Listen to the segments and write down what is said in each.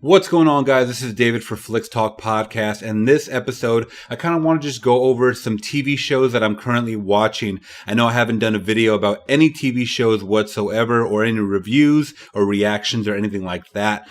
What's going on, guys? This is David for Flicks Talk Podcast, and this episode, I kind of want to just go over some TV shows that I'm currently watching. I know I haven't done a video about any TV shows whatsoever, or any reviews or reactions or anything like that.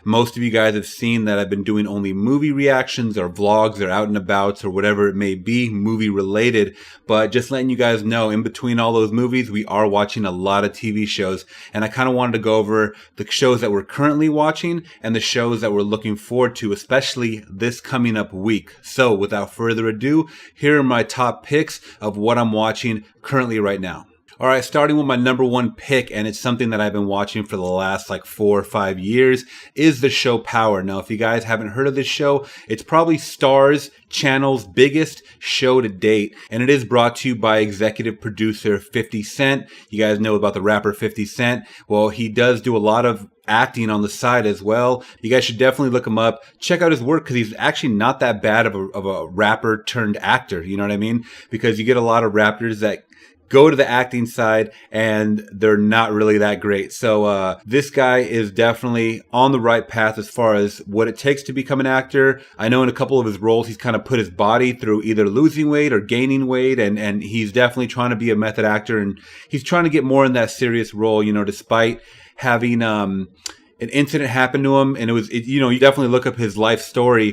Most of you guys have seen that I've been doing only movie reactions or vlogs or out and abouts or whatever it may be, movie related. But just letting you guys know, in between all those movies, we are watching a lot of TV shows, and I kind of wanted to go over the shows that we're currently watching and the shows that we're looking forward to, especially this coming up week. So without further ado, here are my top picks of what I'm watching currently right now. All right, starting with my number one pick, and it's something that I've been watching for the last 4 or 5 years, is the show Power. Now, if you guys haven't heard of this show, it's probably Starz channel's biggest show to date, and it is brought to you by executive producer 50 Cent. You guys know about the rapper 50 Cent. Well, he does do a lot of acting on the side as well. You guys should definitely look him up. Check out his work, because he's actually not that bad of a rapper turned actor. You know what I mean? Because you get a lot of rappers that go to the acting side and they're not really that great. So this guy is definitely on the right path as far as what it takes to become an actor. I know in a couple of his roles, he's kind of put his body through either losing weight or gaining weight. And he's definitely trying to be a method actor. And he's trying to get more in that serious role, despite having an incident happened to him, and you definitely look up his life story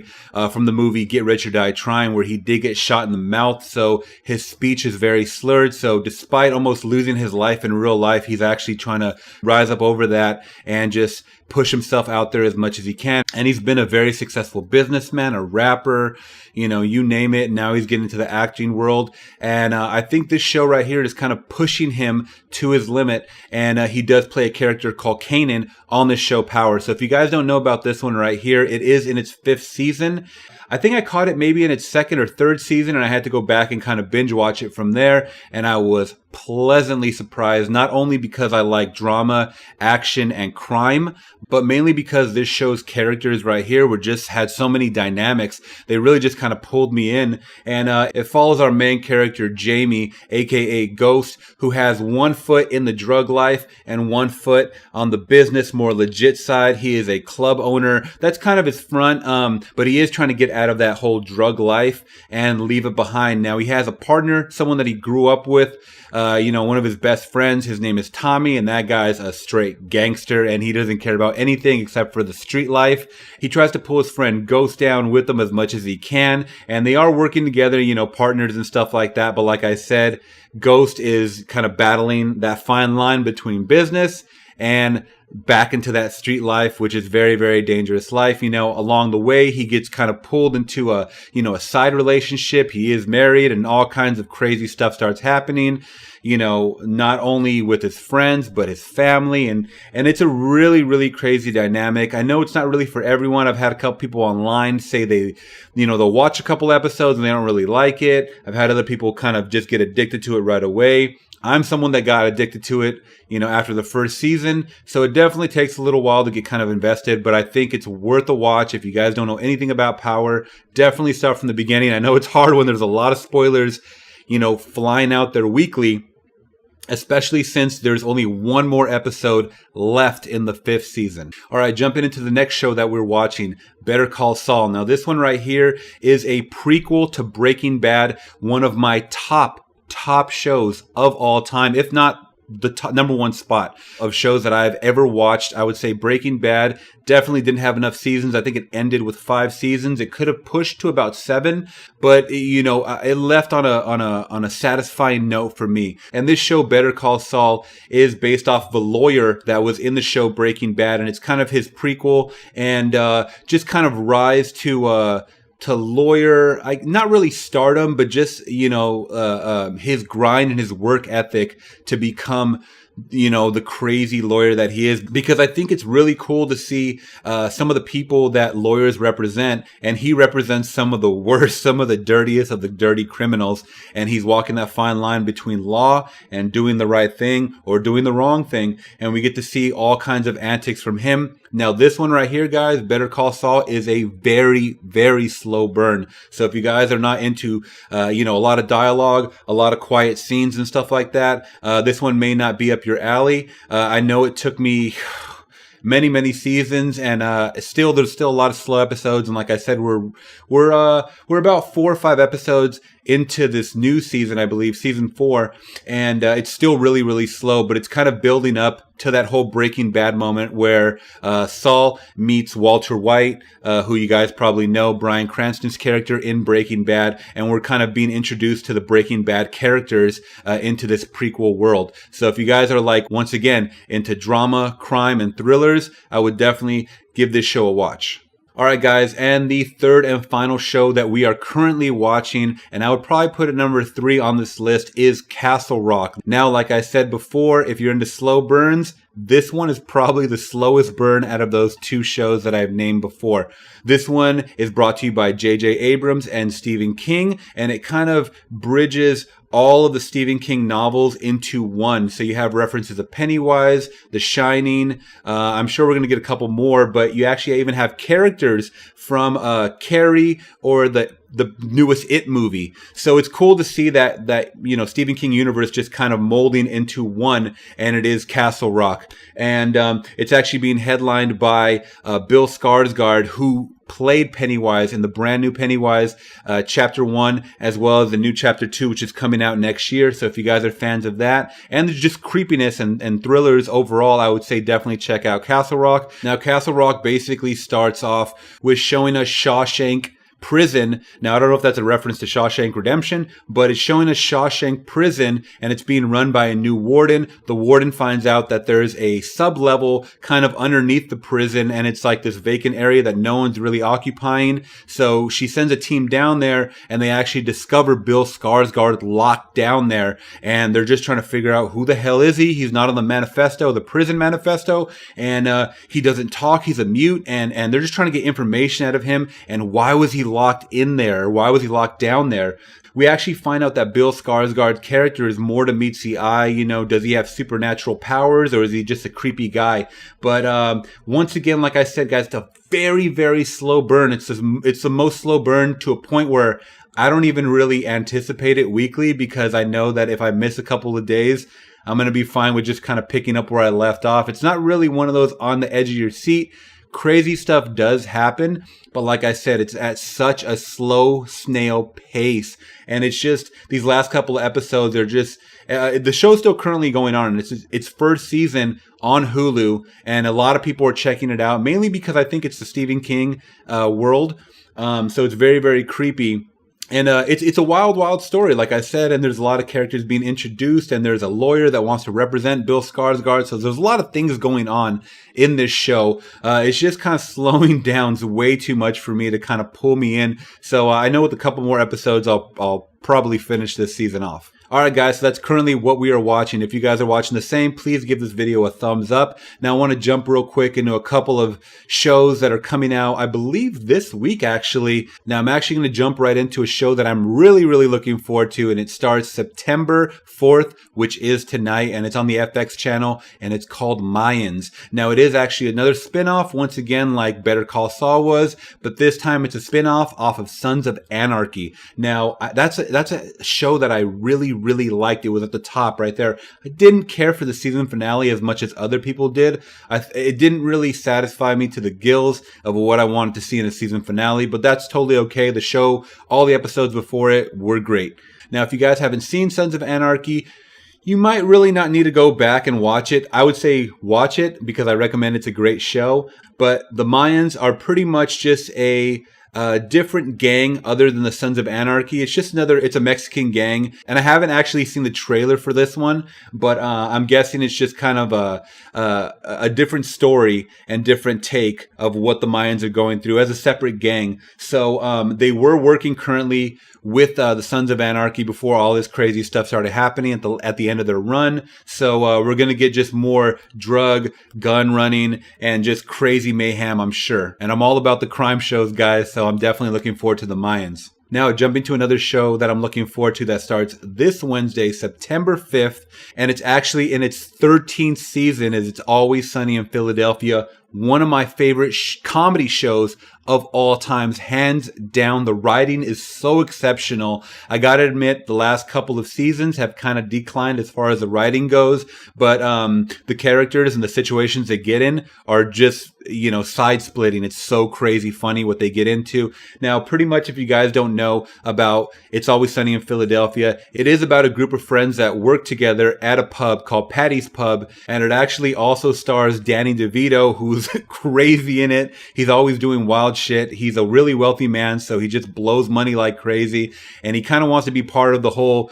from the movie Get Rich or Die Trying, where he did get shot in the mouth, so his speech is very slurred. So despite almost losing his life in real life, he's actually trying to rise up over that and just push himself out there as much as he can. And he's been a very successful businessman, a rapper, you name it. Now he's getting into the acting world. And I think this show right here is kind of pushing him to his limit. And he does play a character called Kanan on this show Power. So if you guys don't know about this one right here, it is in its 5th season. I think I caught it maybe in its 2nd or 3rd season, and I had to go back and kind of binge watch it from there. And I was pleasantly surprised, not only because I like drama, action, and crime, but mainly because this show's characters right here had so many dynamics. They really just kind of pulled me in. And it follows our main character, Jamie, aka Ghost, who has one foot in the drug life and one foot on the business, more legit side. He is a club owner. That's kind of his front, but he is trying to get out of that whole drug life and leave it behind. Now, he has a partner, someone that he grew up with, one of his best friends. His name is Tommy, and that guy's a straight gangster, and he doesn't care about anything except for the street life. He tries to pull his friend Ghost down with him as much as he can, and they are working together, partners and stuff like that. But like I said, Ghost is kind of battling that fine line between business and back into that street life, which is very, very dangerous life. Along the way, he gets kind of pulled into a side relationship. He is married, and all kinds of crazy stuff starts happening, not only with his friends, but his family. And it's a really, really crazy dynamic. I know it's not really for everyone. I've had a couple people online say they'll watch a couple episodes and they don't really like it. I've had other people kind of just get addicted to it right away. I'm someone that got addicted to it, after the 1st season. So it definitely takes a little while to get kind of invested, but I think it's worth a watch. If you guys don't know anything about Power, definitely start from the beginning. I know it's hard when there's a lot of spoilers, flying out there weekly, especially since there's only one more episode left in the 5th season. All right, jumping into the next show that we're watching, Better Call Saul. Now, this one right here is a prequel to Breaking Bad, one of my top shows of all time, if not the number one spot of shows that I've ever watched. I would say Breaking Bad definitely didn't have enough seasons. I think it ended with 5 seasons. It could have pushed to about 7, but it left on a satisfying note for me. And this show, Better Call Saul, is based off of a lawyer that was in the show Breaking Bad, and it's kind of his prequel and just kind of rise to lawyer, not really stardom, but just, his grind and his work ethic to become, the crazy lawyer that he is. Because I think it's really cool to see some of the people that lawyers represent, and he represents some of the worst, some of the dirtiest of the dirty criminals. And he's walking that fine line between law and doing the right thing or doing the wrong thing. And we get to see all kinds of antics from him. Now, this one right here, guys, Better Call Saul, is a very, very slow burn. So if you guys are not into, a lot of dialogue, a lot of quiet scenes and stuff like that, this one may not be up your alley. I know it took me many seasons, and there's still a lot of slow episodes. And like I said, we're about 4 or 5 episodes into this new season, I believe, season 4, and it's still really slow, but it's kind of building up to that whole Breaking Bad moment where Saul meets Walter White, who you guys probably know, Bryan Cranston's character in Breaking Bad, and we're kind of being introduced to the Breaking Bad characters into this prequel world. So if you guys are like, once again, into drama, crime, and thrillers, I would definitely give this show a watch. All right, guys, and the third and final show that we are currently watching, and I would probably put it number 3 on this list, is Castle Rock. Now, like I said before, if you're into slow burns, this one is probably the slowest burn out of those 2 shows that I've named before. This one is brought to you by J.J. Abrams and Stephen King, and it kind of bridges all of the Stephen King novels into one. So you have references of Pennywise, The Shining. I'm sure we're going to get a couple more, but you actually even have characters from Carrie or the newest It movie. So it's cool to see that Stephen King universe just kind of molding into one, and it is Castle Rock. And it's actually being headlined by Bill Skarsgård, who played Pennywise in the brand new Pennywise Chapter 1, as well as the new Chapter 2, which is coming out next year. So if you guys are fans of that, and there's just creepiness and thrillers overall, I would say definitely check out Castle Rock. Now, Castle Rock basically starts off with showing us Shawshank Prison. Now, I don't know if that's a reference to Shawshank Redemption, but it's showing us Shawshank Prison, and it's being run by a new warden. The warden finds out that there's a sub-level kind of underneath the prison, and it's like this vacant area that no one's really occupying. So she sends a team down there, and they actually discover Bill Skarsgård locked down there, and they're just trying to figure out who the hell is he. He's not on the manifesto, the prison manifesto, and he doesn't talk. He's a mute, and they're just trying to get information out of him, and why was he locked in there? Why was he locked down there? We actually find out that Bill Skarsgård's character is more to meets the eye. Does he have supernatural powers, or is he just a creepy guy? But once again, like I said, guys, it's a very slow burn. It's the most slow burn to a point where I don't even really anticipate it weekly, because I know that if I miss a couple of days, I'm going to be fine with just kind of picking up where I left off. It's not really one of those on the edge of your seat. Crazy stuff does happen, but like I said, it's at such a slow snail pace, and it's just these last couple of episodes are just the show's still currently going on, and it's its first season on Hulu, and a lot of people are checking it out, mainly because I think it's the Stephen King world, so it's very creepy. And it's a wild story, like I said, and there's a lot of characters being introduced, and there's a lawyer that wants to represent Bill Skarsgård, so there's a lot of things going on in this show. It's just kind of slowing down way too much for me to kind of pull me in, so I know with a couple more episodes, I'll probably finish this season off. Alright guys, so that's currently what we are watching. If you guys are watching the same, please give this video a thumbs up. Now I want to jump real quick into a couple of shows that are coming out, I believe this week actually. Now I'm actually going to jump right into a show that I'm really looking forward to, and it starts September 4th, which is tonight, and it's on the FX channel, and it's called Mayans. Now it is actually another spin-off, once again, like Better Call Saul was, but this time it's a spin-off off of Sons of Anarchy. Now that's a show that I really liked. It was at the top right there. I didn't care for the season finale as much as other people did. It didn't really satisfy me to the gills of what I wanted to see in a season finale, but that's totally okay. The show, all the episodes before it were great. Now, if you guys haven't seen Sons of Anarchy, you might really not need to go back and watch it. I would say watch it because I recommend it's a great show, but the Mayans are pretty much just a different gang other than the Sons of Anarchy. It's a Mexican gang, and I haven't actually seen the trailer for this one, but I'm guessing it's just kind of a different story and different take of what the Mayans are going through as a separate gang. So they were working currently with the Sons of Anarchy before all this crazy stuff started happening at the end of their run. So we're going to get just more drug, gun running, and just crazy mayhem, I'm sure. And I'm all about the crime shows, guys, so I'm definitely looking forward to the Mayans. Now, jumping to another show that I'm looking forward to that starts this Wednesday, September 5th, and it's actually in its 13th season as It's Always Sunny in Philadelphia one of my favorite comedy shows of all times. Hands down, the writing is so exceptional. I gotta admit, the last couple of seasons have kind of declined as far as the writing goes, but the characters and the situations they get in are just, side splitting. It's so crazy funny what they get into. Now, pretty much if you guys don't know about It's Always Sunny in Philadelphia, it is about a group of friends that work together at a pub called Patty's Pub, and it actually also stars Danny DeVito, who's crazy in it. He's always doing wild shit. He's a really wealthy man, so he just blows money like crazy, and he kind of wants to be part of the whole,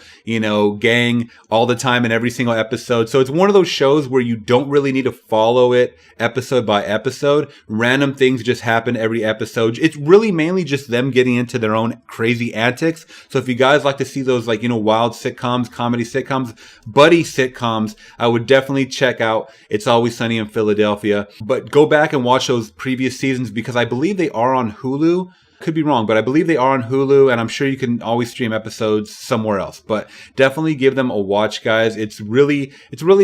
gang all the time in every single episode. So it's one of those shows where you don't really need to follow it episode by episode. Random things just happen every episode. It's really mainly just them getting into their own crazy antics. So if you guys like to see those wild sitcoms, comedy sitcoms, buddy sitcoms, I would definitely check out It's Always Sunny in Philadelphia. But go back and watch those previous seasons because I believe they are on Hulu. Could be wrong, but I believe they are on Hulu, and I'm sure you can always stream episodes somewhere else. But definitely give them a watch, guys. It's really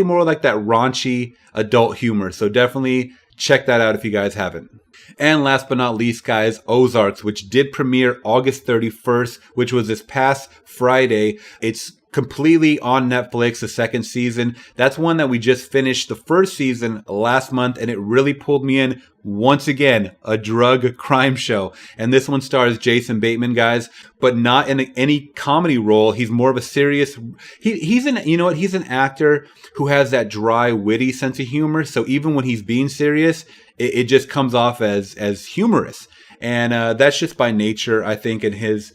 more like that raunchy adult humor. So definitely check that out if you guys haven't. And last but not least, guys, Ozarks, which did premiere August 31st, which was this past Friday. It's completely on Netflix, the second season. That's one that we just finished the first season last month, and it really pulled me in. Once again, a drug crime show. And this one stars Jason Bateman, guys, but not in any comedy role. He's more of a serious, he's an actor who has that dry, witty sense of humor. So even when he's being serious, it just comes off as humorous. And that's just by nature, I think, in his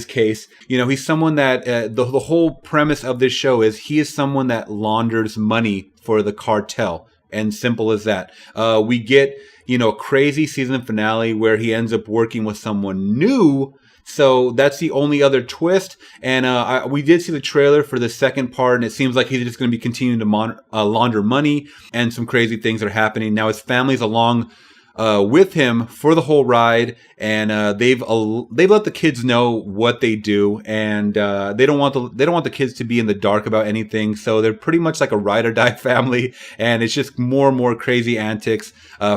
case. He's someone that the whole premise of this show is he is someone that launders money for the cartel. And simple as that. We get, a crazy season finale where he ends up working with someone new. So that's the only other twist. And we did see the trailer for the second part, and it seems like he's just going to be continuing to launder money, and some crazy things are happening. Now his family's along with him for the whole ride, and they've let the kids know what they do, and they don't want the kids to be in the dark about anything. So they're pretty much like a ride or die family, and it's just more and more crazy antics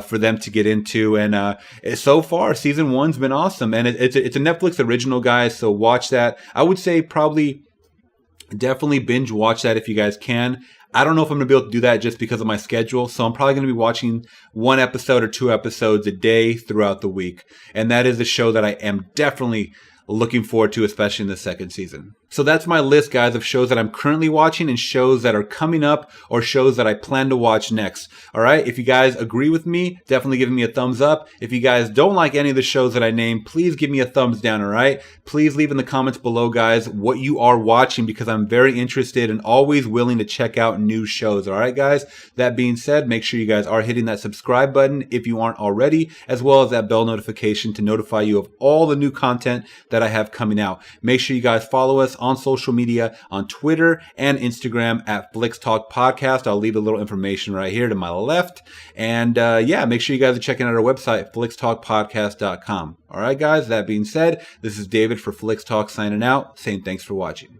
for them to get into. And so far, season 1's been awesome, and it's a Netflix original, guys. So watch that. I would say definitely binge watch that if you guys can. I don't know if I'm going to be able to do that just because of my schedule. So I'm probably going to be watching 1 episode or 2 episodes a day throughout the week. And that is a show that I am definitely looking forward to, especially in the second season. So that's my list, guys, of shows that I'm currently watching and shows that are coming up or shows that I plan to watch next. All right. If you guys agree with me, definitely give me a thumbs up. If you guys don't like any of the shows that I named, please give me a thumbs down. All right. Please leave in the comments below, guys, what you are watching, because I'm very interested and always willing to check out new shows. All right, guys. That being said, make sure you guys are hitting that subscribe button if you aren't already, as well as that bell notification to notify you of all the new content that I have coming out. Make sure you guys follow us on social media on Twitter and Instagram at Flix Talk Podcast. I'll leave a little information right here to my left. And make sure you guys are checking out our website, flixtalkpodcast.com. All right, guys, that being said, this is David for Flix Talk signing out, saying thanks for watching.